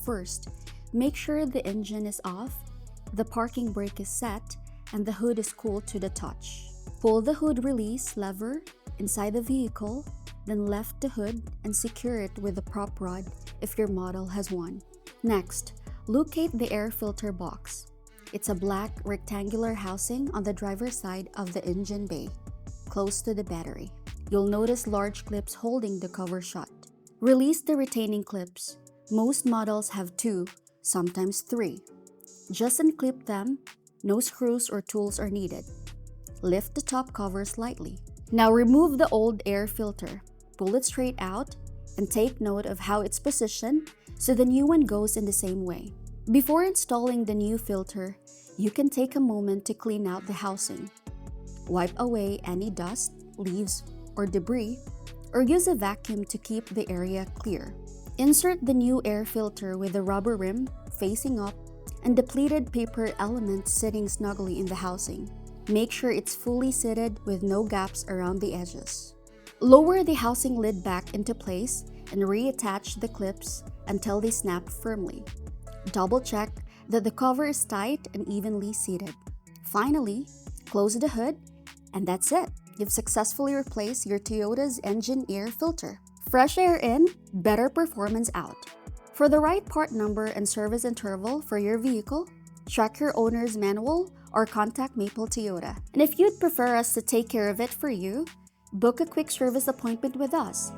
First, make sure the engine is off, the parking brake is set, and the hood is cool to the touch. Pull the hood release lever inside the vehicle, then lift the hood and secure it with a prop rod if your model has one. Next, locate the air filter box. It's a black rectangular housing on the driver's side of the engine bay, close to the battery. You'll notice large clips holding the cover shut. Release the retaining clips. Most models have 2, sometimes 3. Just unclip them. No screws or tools are needed. Lift the top cover slightly. Now remove the old air filter. Pull it straight out and take note of how it's positioned so the new one goes in the same way. Before installing the new filter, you can take a moment to clean out the housing. Wipe away any dust, leaves, or debris, or use a vacuum to keep the area clear. Insert the new air filter with the rubber rim facing up and the pleated paper element sitting snugly in the housing. Make sure it's fully seated with no gaps around the edges. Lower the housing lid back into place and reattach the clips until they snap firmly. Double check that the cover is tight and evenly seated. Finally, close the hood, and that's it. You've successfully replaced your Toyota's engine air filter. Fresh air in, better performance out. For the right part number and service interval for your vehicle, check your owner's manual or contact Maple Toyota. And if you'd prefer us to take care of it for you, book a quick service appointment with us.